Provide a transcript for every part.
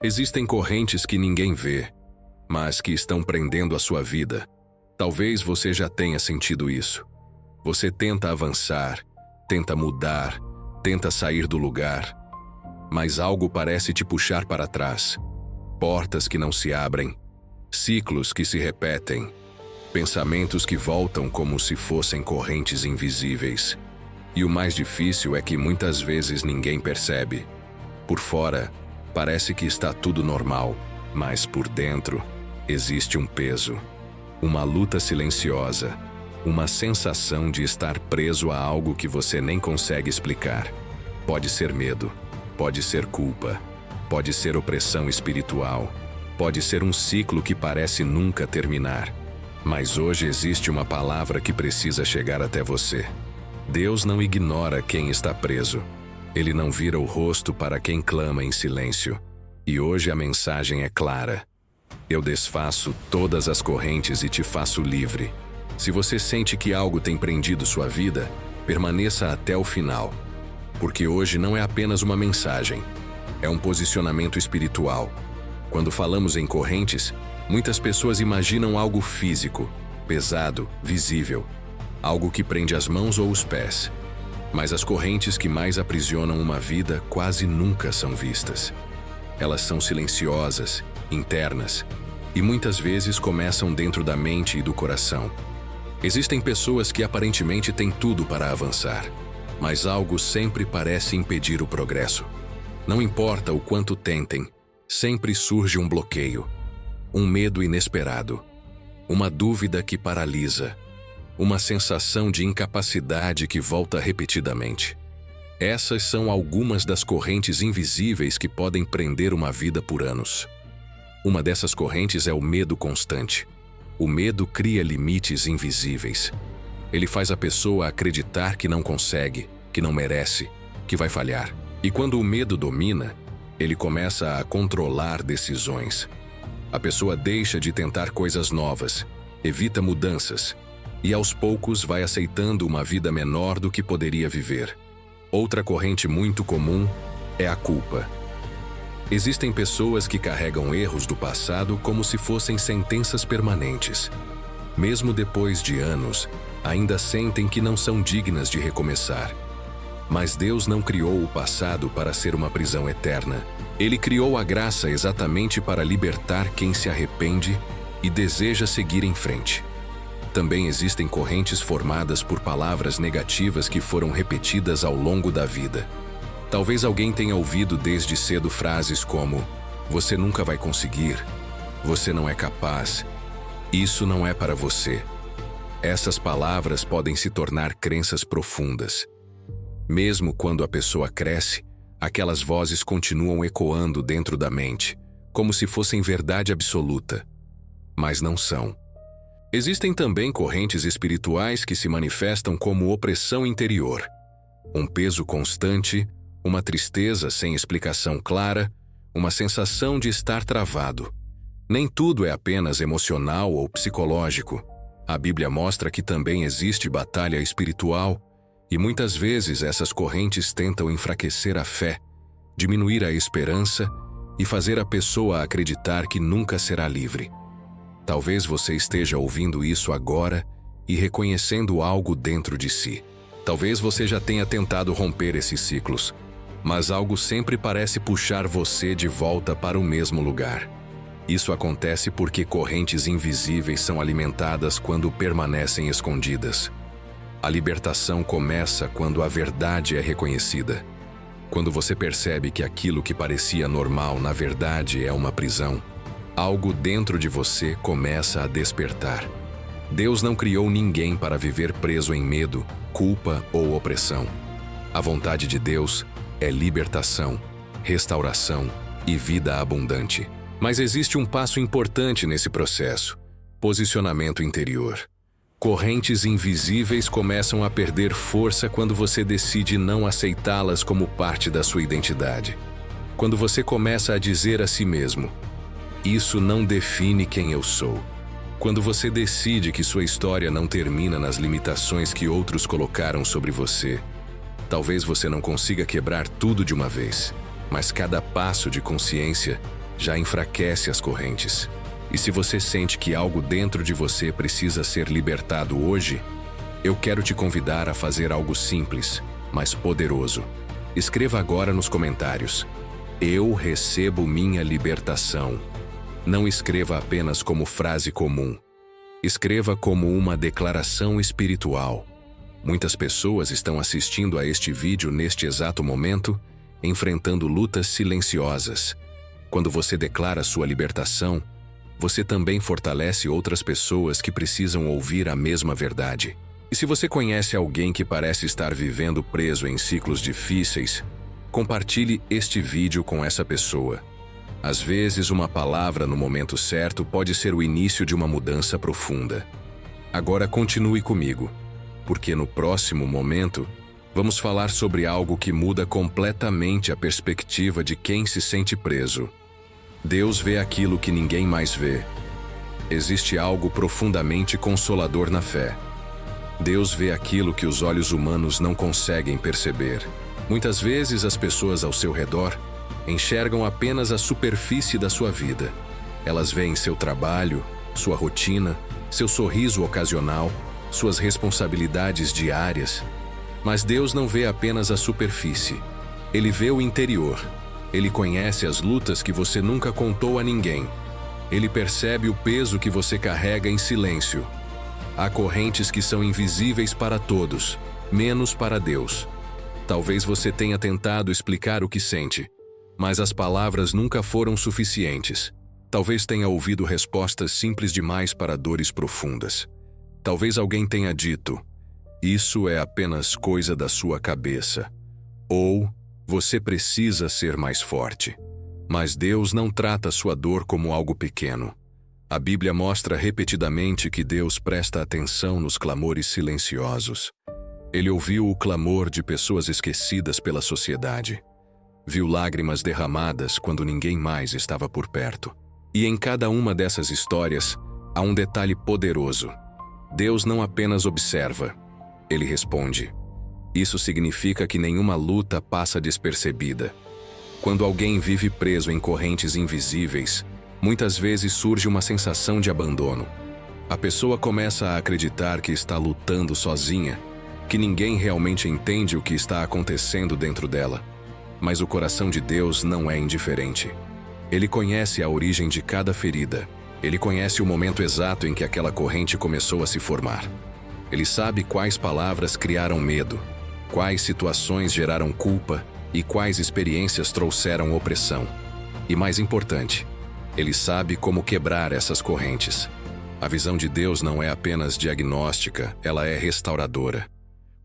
Existem correntes que ninguém vê, mas que estão prendendo a sua vida. Talvez você já tenha sentido isso. Você tenta avançar, tenta mudar, tenta sair do lugar, mas algo parece te puxar para trás. Portas que não se abrem, ciclos que se repetem, pensamentos que voltam como se fossem correntes invisíveis. E o mais difícil é que muitas vezes ninguém percebe. Por fora, parece que está tudo normal, mas por dentro existe um peso, uma luta silenciosa, uma sensação de estar preso a algo que você nem consegue explicar. Pode ser medo, pode ser culpa, pode ser opressão espiritual, pode ser um ciclo que parece nunca terminar. Mas hoje existe uma palavra que precisa chegar até você. Deus não ignora quem está preso. Ele não vira o rosto para quem clama em silêncio. E hoje a mensagem é clara. Eu desfaço todas as correntes e te faço livre. Se você sente que algo tem prendido sua vida, permaneça até o final. Porque hoje não é apenas uma mensagem, é um posicionamento espiritual. Quando falamos em correntes, muitas pessoas imaginam algo físico, pesado, visível, algo que prende as mãos ou os pés. Mas as correntes que mais aprisionam uma vida quase nunca são vistas. Elas são silenciosas, internas, e muitas vezes começam dentro da mente e do coração. Existem pessoas que aparentemente têm tudo para avançar, mas algo sempre parece impedir o progresso. Não importa o quanto tentem, sempre surge um bloqueio, um medo inesperado, uma dúvida que paralisa, uma sensação de incapacidade que volta repetidamente. Essas são algumas das correntes invisíveis que podem prender uma vida por anos. Uma dessas correntes é o medo constante. O medo cria limites invisíveis. Ele faz a pessoa acreditar que não consegue, que não merece, que vai falhar. E quando o medo domina, ele começa a controlar decisões. A pessoa deixa de tentar coisas novas, evita mudanças, e aos poucos vai aceitando uma vida menor do que poderia viver. Outra corrente muito comum é a culpa. Existem pessoas que carregam erros do passado como se fossem sentenças permanentes. Mesmo depois de anos, ainda sentem que não são dignas de recomeçar. Mas Deus não criou o passado para ser uma prisão eterna. Ele criou a graça exatamente para libertar quem se arrepende e deseja seguir em frente. Também existem correntes formadas por palavras negativas que foram repetidas ao longo da vida. Talvez alguém tenha ouvido desde cedo frases como: "Você nunca vai conseguir", "Você não é capaz", "Isso não é para você". Essas palavras podem se tornar crenças profundas. Mesmo quando a pessoa cresce, aquelas vozes continuam ecoando dentro da mente, como se fossem verdade absoluta. Mas não são. Existem também correntes espirituais que se manifestam como opressão interior. Um peso constante, uma tristeza sem explicação clara, uma sensação de estar travado. Nem tudo é apenas emocional ou psicológico. A Bíblia mostra que também existe batalha espiritual, e muitas vezes essas correntes tentam enfraquecer a fé, diminuir a esperança e fazer a pessoa acreditar que nunca será livre. Talvez você esteja ouvindo isso agora e reconhecendo algo dentro de si. Talvez você já tenha tentado romper esses ciclos, mas algo sempre parece puxar você de volta para o mesmo lugar. Isso acontece porque correntes invisíveis são alimentadas quando permanecem escondidas. A libertação começa quando a verdade é reconhecida. Quando você percebe que aquilo que parecia normal, na verdade, é uma prisão, algo dentro de você começa a despertar. Deus não criou ninguém para viver preso em medo, culpa ou opressão. A vontade de Deus é libertação, restauração e vida abundante. Mas existe um passo importante nesse processo: posicionamento interior. Correntes invisíveis começam a perder força quando você decide não aceitá-las como parte da sua identidade. Quando você começa a dizer a si mesmo: "Isso não define quem eu sou". Quando você decide que sua história não termina nas limitações que outros colocaram sobre você. Talvez você não consiga quebrar tudo de uma vez, mas cada passo de consciência já enfraquece as correntes. E se você sente que algo dentro de você precisa ser libertado hoje, eu quero te convidar a fazer algo simples, mas poderoso. Escreva agora nos comentários: eu recebo minha libertação. Não escreva apenas como frase comum. Escreva como uma declaração espiritual. Muitas pessoas estão assistindo a este vídeo neste exato momento, enfrentando lutas silenciosas. Quando você declara sua libertação, você também fortalece outras pessoas que precisam ouvir a mesma verdade. E se você conhece alguém que parece estar vivendo preso em ciclos difíceis, compartilhe este vídeo com essa pessoa. Às vezes, uma palavra no momento certo pode ser o início de uma mudança profunda. Agora continue comigo, porque no próximo momento, vamos falar sobre algo que muda completamente a perspectiva de quem se sente preso. Deus vê aquilo que ninguém mais vê. Existe algo profundamente consolador na fé. Deus vê aquilo que os olhos humanos não conseguem perceber. Muitas vezes as pessoas ao seu redor enxergam apenas a superfície da sua vida. Elas veem seu trabalho, sua rotina, seu sorriso ocasional, suas responsabilidades diárias. Mas Deus não vê apenas a superfície. Ele vê o interior. Ele conhece as lutas que você nunca contou a ninguém. Ele percebe o peso que você carrega em silêncio. Há correntes que são invisíveis para todos, menos para Deus. Talvez você tenha tentado explicar o que sente, mas as palavras nunca foram suficientes. Talvez tenha ouvido respostas simples demais para dores profundas. Talvez alguém tenha dito: isso é apenas coisa da sua cabeça. Ou, você precisa ser mais forte. Mas Deus não trata sua dor como algo pequeno. A Bíblia mostra repetidamente que Deus presta atenção nos clamores silenciosos. Ele ouviu o clamor de pessoas esquecidas pela sociedade. Viu lágrimas derramadas quando ninguém mais estava por perto. E em cada uma dessas histórias, há um detalhe poderoso. Deus não apenas observa, Ele responde. Isso significa que nenhuma luta passa despercebida. Quando alguém vive preso em correntes invisíveis, muitas vezes surge uma sensação de abandono. A pessoa começa a acreditar que está lutando sozinha, que ninguém realmente entende o que está acontecendo dentro dela. Mas o coração de Deus não é indiferente. Ele conhece a origem de cada ferida. Ele conhece o momento exato em que aquela corrente começou a se formar. Ele sabe quais palavras criaram medo, quais situações geraram culpa e quais experiências trouxeram opressão. E mais importante, Ele sabe como quebrar essas correntes. A visão de Deus não é apenas diagnóstica, ela é restauradora.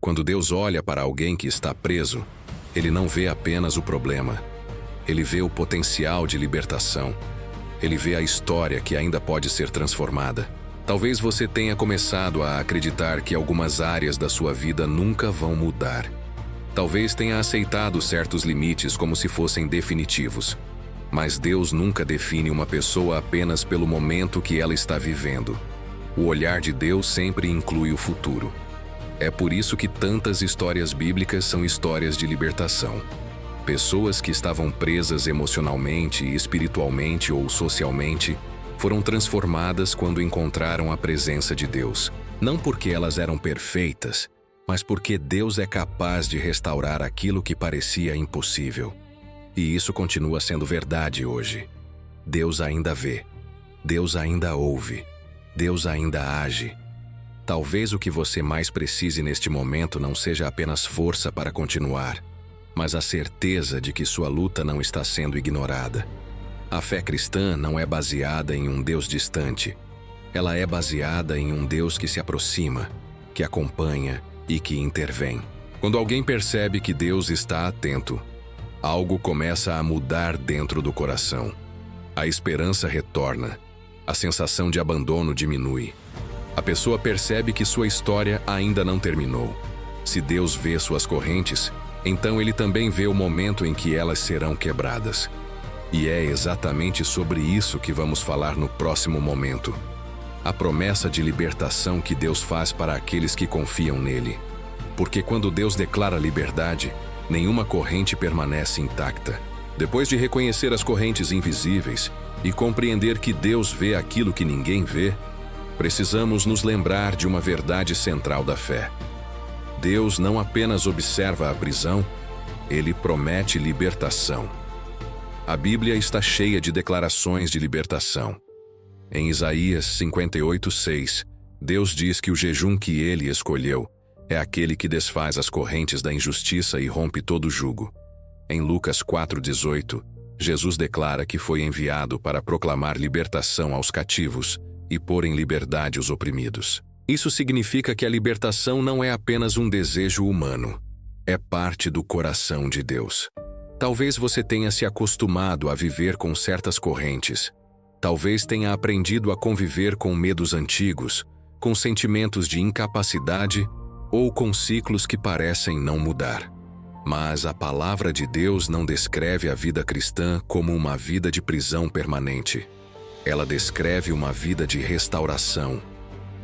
Quando Deus olha para alguém que está preso, Ele não vê apenas o problema. Ele vê o potencial de libertação. Ele vê a história que ainda pode ser transformada. Talvez você tenha começado a acreditar que algumas áreas da sua vida nunca vão mudar. Talvez tenha aceitado certos limites como se fossem definitivos. Mas Deus nunca define uma pessoa apenas pelo momento que ela está vivendo. O olhar de Deus sempre inclui o futuro. É por isso que tantas histórias bíblicas são histórias de libertação. Pessoas que estavam presas emocionalmente, espiritualmente ou socialmente foram transformadas quando encontraram a presença de Deus. Não porque elas eram perfeitas, mas porque Deus é capaz de restaurar aquilo que parecia impossível. E isso continua sendo verdade hoje. Deus ainda vê. Deus ainda ouve. Deus ainda age. Talvez o que você mais precise neste momento não seja apenas força para continuar, mas a certeza de que sua luta não está sendo ignorada. A fé cristã não é baseada em um Deus distante. Ela é baseada em um Deus que se aproxima, que acompanha e que intervém. Quando alguém percebe que Deus está atento, algo começa a mudar dentro do coração. A esperança retorna. A sensação de abandono diminui. A pessoa percebe que sua história ainda não terminou. Se Deus vê suas correntes, então Ele também vê o momento em que elas serão quebradas. E é exatamente sobre isso que vamos falar no próximo momento. A promessa de libertação que Deus faz para aqueles que confiam nele. Porque quando Deus declara liberdade, nenhuma corrente permanece intacta. Depois de reconhecer as correntes invisíveis e compreender que Deus vê aquilo que ninguém vê, precisamos nos lembrar de uma verdade central da fé. Deus não apenas observa a prisão, Ele promete libertação. A Bíblia está cheia de declarações de libertação. Em Isaías 58:6, Deus diz que o jejum que Ele escolheu é aquele que desfaz as correntes da injustiça e rompe todo jugo. Em Lucas 4:18, Jesus declara que foi enviado para proclamar libertação aos cativos e pôr em liberdade os oprimidos. Isso significa que a libertação não é apenas um desejo humano, é parte do coração de Deus. Talvez você tenha se acostumado a viver com certas correntes. Talvez tenha aprendido a conviver com medos antigos, com sentimentos de incapacidade ou com ciclos que parecem não mudar. Mas a palavra de Deus não descreve a vida cristã como uma vida de prisão permanente. Ela descreve uma vida de restauração.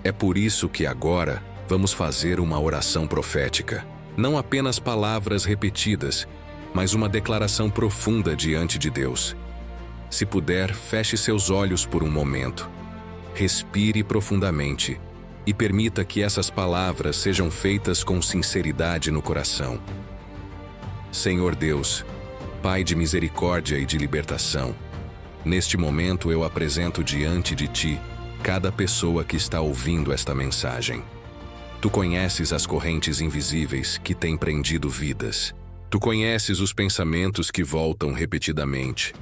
É por isso que agora vamos fazer uma oração profética. Não apenas palavras repetidas, mas uma declaração profunda diante de Deus. Se puder, feche seus olhos por um momento. Respire profundamente e permita que essas palavras sejam feitas com sinceridade no coração. Senhor Deus, Pai de misericórdia e de libertação, neste momento eu apresento diante de Ti cada pessoa que está ouvindo esta mensagem. Tu conheces as correntes invisíveis que têm prendido vidas. Tu conheces os pensamentos que voltam repetidamente,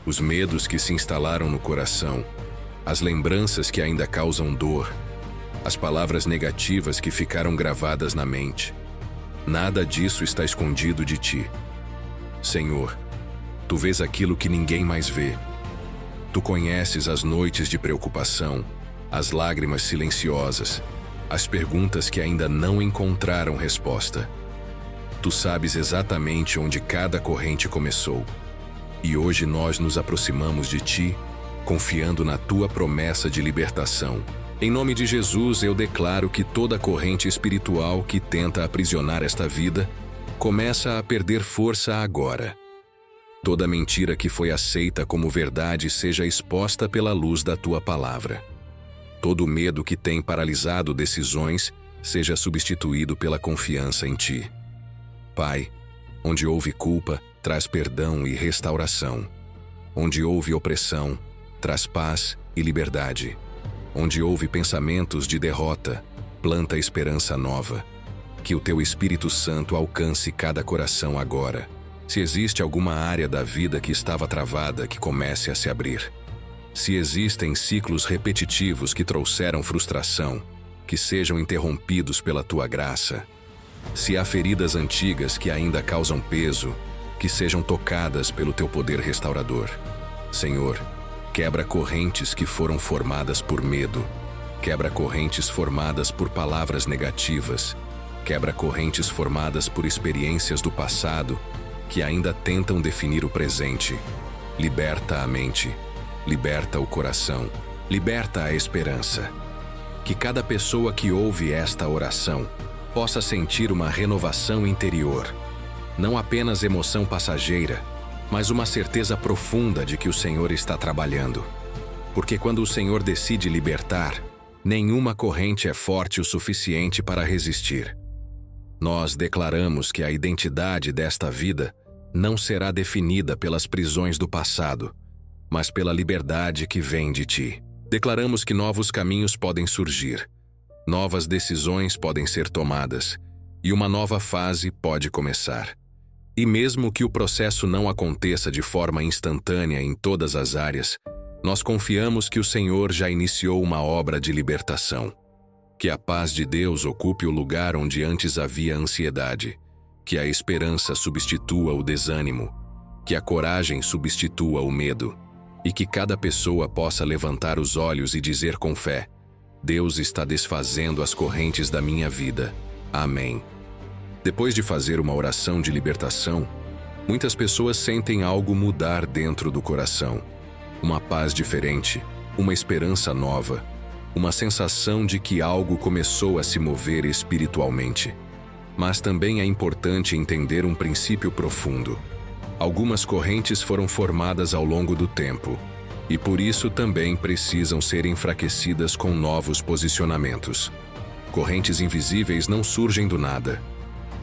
os medos que se instalaram no coração, as lembranças que ainda causam dor, as palavras negativas que ficaram gravadas na mente. Nada disso está escondido de Ti. Senhor, Tu vês aquilo que ninguém mais vê. Tu conheces as noites de preocupação, as lágrimas silenciosas, as perguntas que ainda não encontraram resposta. Tu sabes exatamente onde cada corrente começou. E hoje nós nos aproximamos de Ti, confiando na Tua promessa de libertação. Em nome de Jesus, eu declaro que toda corrente espiritual que tenta aprisionar esta vida começa a perder força agora. Toda mentira que foi aceita como verdade seja exposta pela luz da Tua palavra. Todo medo que tem paralisado decisões seja substituído pela confiança em Ti. Pai, onde houve culpa, traz perdão e restauração. Onde houve opressão, traz paz e liberdade. Onde houve pensamentos de derrota, planta esperança nova. Que o Teu Espírito Santo alcance cada coração agora. Se existe alguma área da vida que estava travada, que comece a se abrir. Se existem ciclos repetitivos que trouxeram frustração, que sejam interrompidos pela Tua graça. Se há feridas antigas que ainda causam peso, que sejam tocadas pelo Teu poder restaurador. Senhor, quebra correntes que foram formadas por medo. Quebra correntes formadas por palavras negativas. Quebra correntes formadas por experiências do passado que ainda tentam definir o presente. Liberta a mente. Liberta o coração. Liberta a esperança. Que cada pessoa que ouve esta oração possa sentir uma renovação interior. Não apenas emoção passageira, mas uma certeza profunda de que o Senhor está trabalhando. Porque quando o Senhor decide libertar, nenhuma corrente é forte o suficiente para resistir. Nós declaramos que a identidade desta vida não será definida pelas prisões do passado, mas pela liberdade que vem de Ti. Declaramos que novos caminhos podem surgir, novas decisões podem ser tomadas e uma nova fase pode começar. E mesmo que o processo não aconteça de forma instantânea em todas as áreas, nós confiamos que o Senhor já iniciou uma obra de libertação. Que a paz de Deus ocupe o lugar onde antes havia ansiedade, que a esperança substitua o desânimo, que a coragem substitua o medo, e que cada pessoa possa levantar os olhos e dizer com fé: Deus está desfazendo as correntes da minha vida. Amém. Depois de fazer uma oração de libertação, muitas pessoas sentem algo mudar dentro do coração. Uma paz diferente, uma esperança nova, uma sensação de que algo começou a se mover espiritualmente. Mas também é importante entender um princípio profundo. Algumas correntes foram formadas ao longo do tempo, e por isso também precisam ser enfraquecidas com novos posicionamentos. Correntes invisíveis não surgem do nada.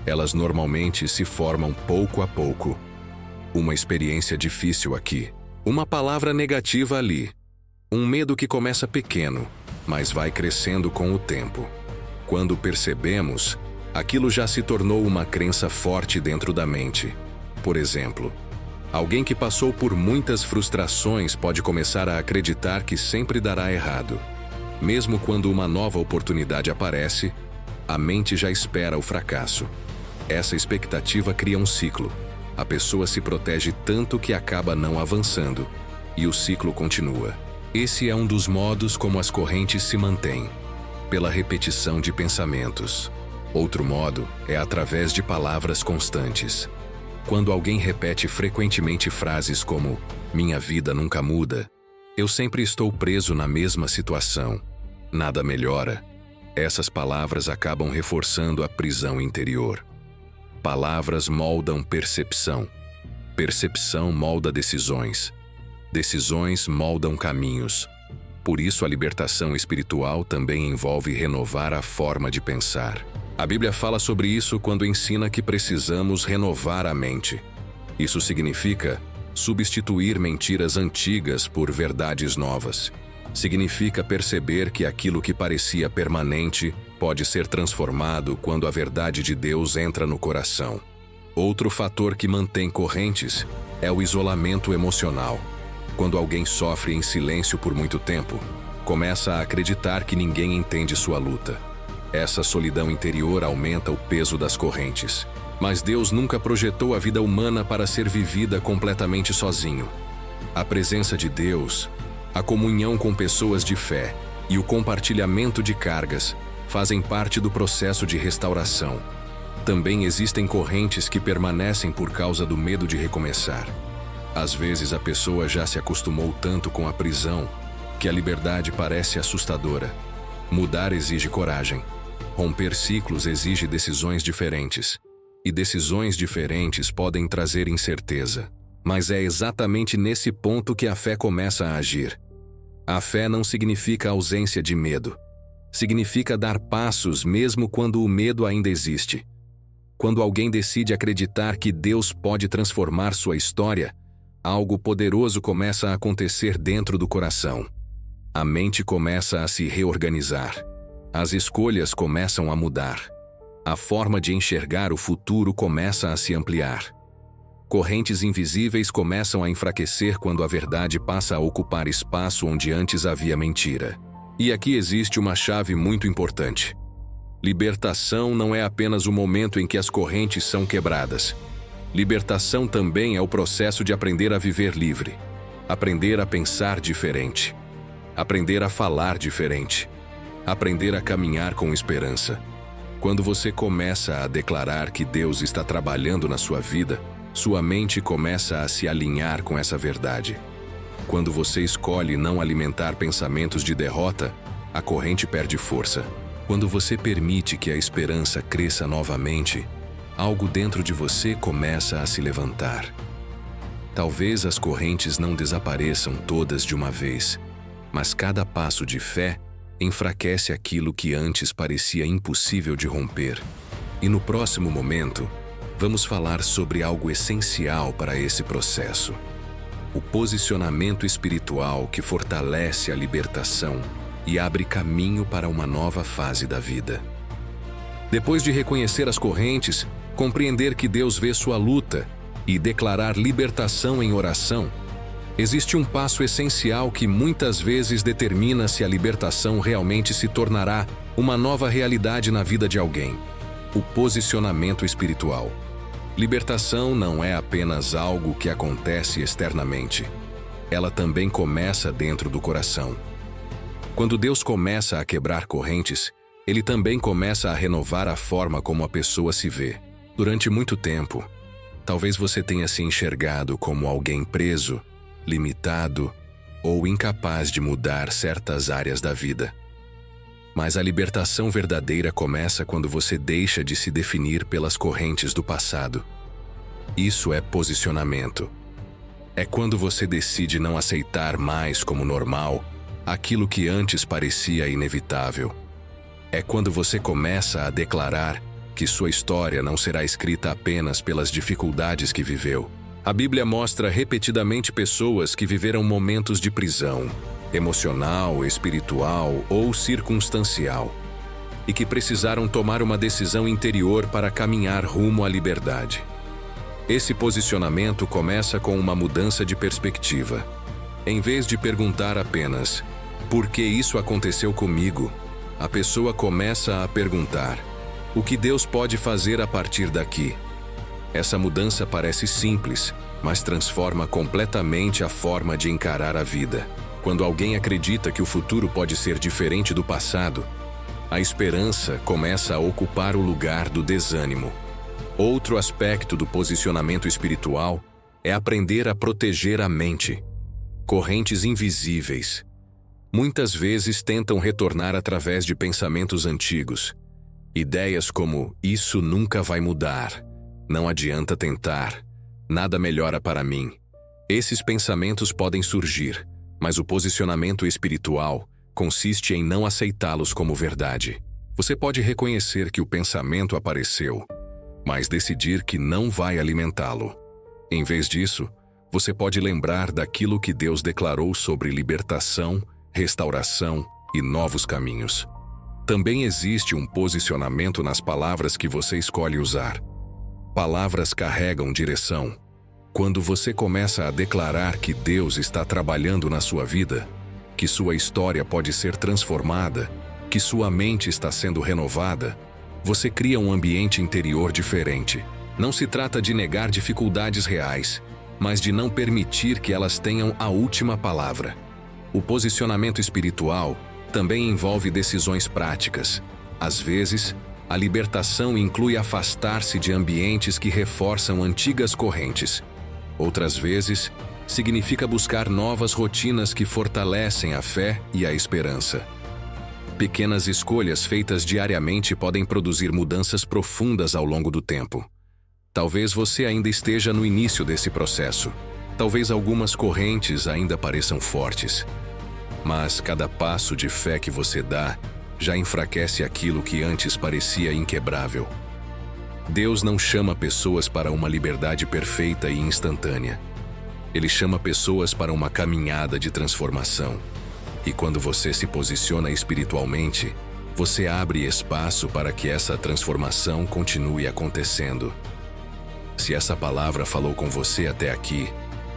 Elas normalmente se formam pouco a pouco. Uma experiência difícil aqui, uma palavra negativa ali, um medo que começa pequeno, mas vai crescendo com o tempo. Quando percebemos, aquilo já se tornou uma crença forte dentro da mente. Por exemplo, alguém que passou por muitas frustrações pode começar a acreditar que sempre dará errado. Mesmo quando uma nova oportunidade aparece, a mente já espera o fracasso. Essa expectativa cria um ciclo. A pessoa se protege tanto que acaba não avançando, e o ciclo continua. Esse é um dos modos como as correntes se mantêm, pela repetição de pensamentos. Outro modo é através de palavras constantes. Quando alguém repete frequentemente frases como "minha vida nunca muda", "eu sempre estou preso na mesma situação", "nada melhora", essas palavras acabam reforçando a prisão interior. Palavras moldam percepção. Percepção molda decisões. Decisões moldam caminhos. Por isso, a libertação espiritual também envolve renovar a forma de pensar. A Bíblia fala sobre isso quando ensina que precisamos renovar a mente. Isso significa substituir mentiras antigas por verdades novas. Significa perceber que aquilo que parecia permanente pode ser transformado quando a verdade de Deus entra no coração. Outro fator que mantém correntes é o isolamento emocional. Quando alguém sofre em silêncio por muito tempo, começa a acreditar que ninguém entende sua luta. Essa solidão interior aumenta o peso das correntes. Mas Deus nunca projetou a vida humana para ser vivida completamente sozinho. A presença de Deus, a comunhão com pessoas de fé e o compartilhamento de cargas fazem parte do processo de restauração. Também existem correntes que permanecem por causa do medo de recomeçar. Às vezes a pessoa já se acostumou tanto com a prisão que a liberdade parece assustadora. Mudar exige coragem. Romper ciclos exige decisões diferentes. E decisões diferentes podem trazer incerteza. Mas é exatamente nesse ponto que a fé começa a agir. A fé não significa ausência de medo. Significa dar passos mesmo quando o medo ainda existe. Quando alguém decide acreditar que Deus pode transformar sua história, algo poderoso começa a acontecer dentro do coração. A mente começa a se reorganizar. As escolhas começam a mudar. A forma de enxergar o futuro começa a se ampliar. Correntes invisíveis começam a enfraquecer quando a verdade passa a ocupar espaço onde antes havia mentira. E aqui existe uma chave muito importante. Libertação não é apenas o momento em que as correntes são quebradas. Libertação também é o processo de aprender a viver livre. Aprender a pensar diferente. Aprender a falar diferente. Aprender a caminhar com esperança. Quando você começa a declarar que Deus está trabalhando na sua vida, sua mente começa a se alinhar com essa verdade. Quando você escolhe não alimentar pensamentos de derrota, a corrente perde força. Quando você permite que a esperança cresça novamente, algo dentro de você começa a se levantar. Talvez as correntes não desapareçam todas de uma vez, mas cada passo de fé enfraquece aquilo que antes parecia impossível de romper. E no próximo momento, vamos falar sobre algo essencial para esse processo: o posicionamento espiritual que fortalece a libertação e abre caminho para uma nova fase da vida. Depois de reconhecer as correntes, compreender que Deus vê sua luta e declarar libertação em oração, existe um passo essencial que muitas vezes determina se a libertação realmente se tornará uma nova realidade na vida de alguém: o posicionamento espiritual. Libertação não é apenas algo que acontece externamente. Ela também começa dentro do coração. Quando Deus começa a quebrar correntes, Ele também começa a renovar a forma como a pessoa se vê. Durante muito tempo, talvez você tenha se enxergado como alguém preso, limitado ou incapaz de mudar certas áreas da vida. Mas a libertação verdadeira começa quando você deixa de se definir pelas correntes do passado. Isso é posicionamento. É quando você decide não aceitar mais como normal aquilo que antes parecia inevitável. É quando você começa a declarar que sua história não será escrita apenas pelas dificuldades que viveu. A Bíblia mostra repetidamente pessoas que viveram momentos de prisão, emocional, espiritual ou circunstancial, e que precisaram tomar uma decisão interior para caminhar rumo à liberdade. Esse posicionamento começa com uma mudança de perspectiva. Em vez de perguntar apenas, por que isso aconteceu comigo? A pessoa começa a perguntar, o que Deus pode fazer a partir daqui? Essa mudança parece simples, mas transforma completamente a forma de encarar a vida. Quando alguém acredita que o futuro pode ser diferente do passado, a esperança começa a ocupar o lugar do desânimo. Outro aspecto do posicionamento espiritual é aprender a proteger a mente. Correntes invisíveis muitas vezes tentam retornar através de pensamentos antigos. Ideias como, isso nunca vai mudar, não adianta tentar, nada melhora para mim. Esses pensamentos podem surgir, mas o posicionamento espiritual consiste em não aceitá-los como verdade. Você pode reconhecer que o pensamento apareceu, mas decidir que não vai alimentá-lo. Em vez disso, você pode lembrar daquilo que Deus declarou sobre libertação, restauração e novos caminhos. Também existe um posicionamento nas palavras que você escolhe usar. Palavras carregam direção. Quando você começa a declarar que Deus está trabalhando na sua vida, que sua história pode ser transformada, que sua mente está sendo renovada, você cria um ambiente interior diferente. Não se trata de negar dificuldades reais, mas de não permitir que elas tenham a última palavra. O posicionamento espiritual também envolve decisões práticas. Às vezes, a libertação inclui afastar-se de ambientes que reforçam antigas correntes. Outras vezes, significa buscar novas rotinas que fortalecem a fé e a esperança. Pequenas escolhas feitas diariamente podem produzir mudanças profundas ao longo do tempo. Talvez você ainda esteja no início desse processo. Talvez algumas correntes ainda pareçam fortes. Mas cada passo de fé que você dá já enfraquece aquilo que antes parecia inquebrável. Deus não chama pessoas para uma liberdade perfeita e instantânea. Ele chama pessoas para uma caminhada de transformação. E quando você se posiciona espiritualmente, você abre espaço para que essa transformação continue acontecendo. Se essa palavra falou com você até aqui,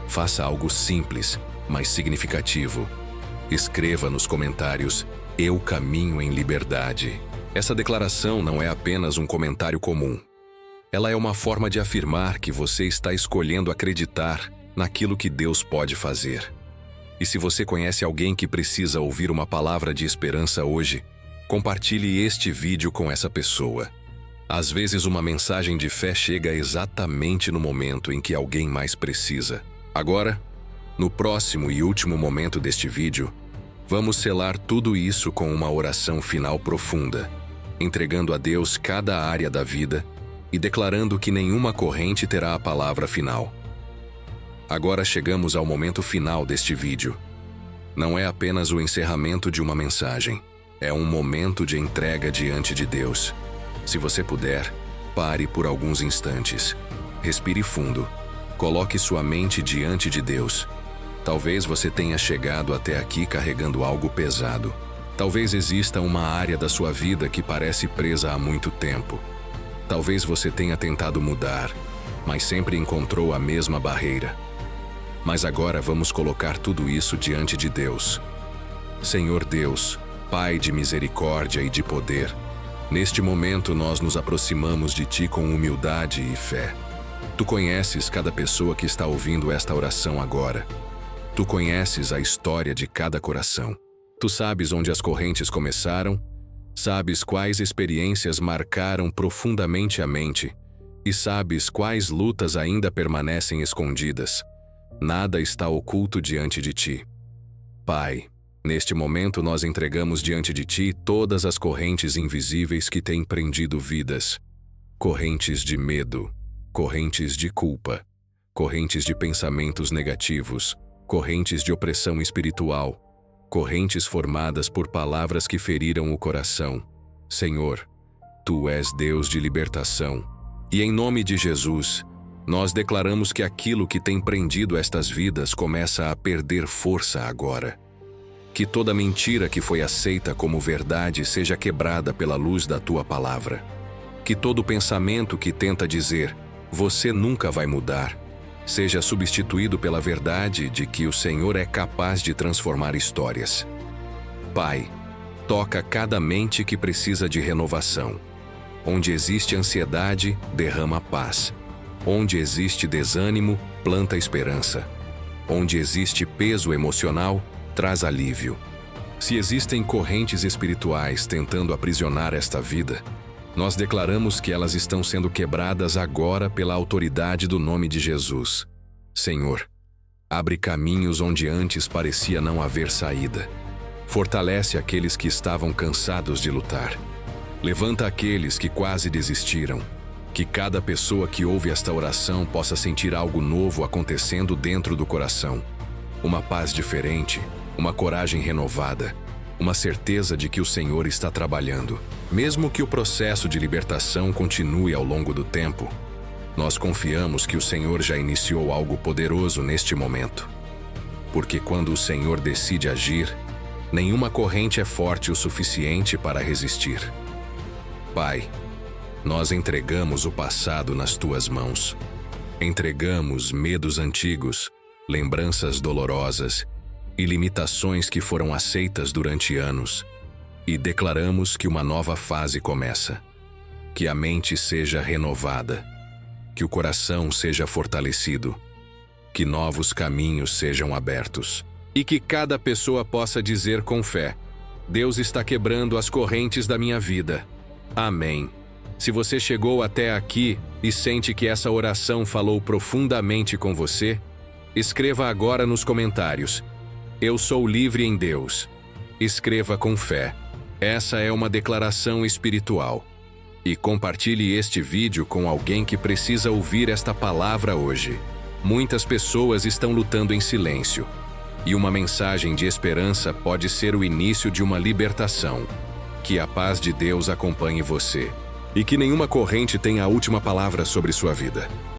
faça algo simples, mas significativo. Escreva nos comentários, eu caminho em liberdade. Essa declaração não é apenas um comentário comum. Ela é uma forma de afirmar que você está escolhendo acreditar naquilo que Deus pode fazer. E se você conhece alguém que precisa ouvir uma palavra de esperança hoje, compartilhe este vídeo com essa pessoa. Às vezes uma mensagem de fé chega exatamente no momento em que alguém mais precisa. Agora, no próximo e último momento deste vídeo, vamos selar tudo isso com uma oração final profunda, entregando a Deus cada área da vida e declarando que nenhuma corrente terá a palavra final. Agora chegamos ao momento final deste vídeo. Não é apenas o encerramento de uma mensagem, é um momento de entrega diante de Deus. Se você puder, pare por alguns instantes. Respire fundo. Coloque sua mente diante de Deus. Talvez você tenha chegado até aqui carregando algo pesado. Talvez exista uma área da sua vida que parece presa há muito tempo. Talvez você tenha tentado mudar, mas sempre encontrou a mesma barreira. Mas agora vamos colocar tudo isso diante de Deus. Senhor Deus, Pai de misericórdia e de poder, neste momento nós nos aproximamos de Ti com humildade e fé. Tu conheces cada pessoa que está ouvindo esta oração agora. Tu conheces a história de cada coração. Tu sabes onde as correntes começaram, sabes quais experiências marcaram profundamente a mente e sabes quais lutas ainda permanecem escondidas. Nada está oculto diante de Ti. Pai, neste momento nós entregamos diante de Ti todas as correntes invisíveis que têm prendido vidas. Correntes de medo, correntes de culpa, correntes de pensamentos negativos, correntes de opressão espiritual, correntes formadas por palavras que feriram o coração. Senhor, Tu és Deus de libertação. E em nome de Jesus, nós declaramos que aquilo que tem prendido estas vidas começa a perder força agora. Que toda mentira que foi aceita como verdade seja quebrada pela luz da Tua palavra. Que todo pensamento que tenta dizer, você nunca vai mudar, seja substituído pela verdade de que o Senhor é capaz de transformar histórias. Pai, toca cada mente que precisa de renovação. Onde existe ansiedade, derrama paz. Onde existe desânimo, planta esperança. Onde existe peso emocional, traz alívio. Se existem correntes espirituais tentando aprisionar esta vida, nós declaramos que elas estão sendo quebradas agora pela autoridade do nome de Jesus. Senhor, abre caminhos onde antes parecia não haver saída. Fortalece aqueles que estavam cansados de lutar. Levanta aqueles que quase desistiram. Que cada pessoa que ouve esta oração possa sentir algo novo acontecendo dentro do coração. Uma paz diferente, uma coragem renovada, uma certeza de que o Senhor está trabalhando. Mesmo que o processo de libertação continue ao longo do tempo, nós confiamos que o Senhor já iniciou algo poderoso neste momento. Porque quando o Senhor decide agir, nenhuma corrente é forte o suficiente para resistir. Pai, nós entregamos o passado nas Tuas mãos. Entregamos medos antigos, lembranças dolorosas e limitações que foram aceitas durante anos, e declaramos que uma nova fase começa. Que a mente seja renovada, que o coração seja fortalecido, que novos caminhos sejam abertos, e que cada pessoa possa dizer com fé: Deus está quebrando as correntes da minha vida. Amém. Se você chegou até aqui e sente que essa oração falou profundamente com você, escreva agora nos comentários: Eu sou livre em Deus. Escreva com fé. Essa é uma declaração espiritual. E compartilhe este vídeo com alguém que precisa ouvir esta palavra hoje. Muitas pessoas estão lutando em silêncio. E uma mensagem de esperança pode ser o início de uma libertação. Que a paz de Deus acompanhe você. E que nenhuma corrente tenha a última palavra sobre sua vida.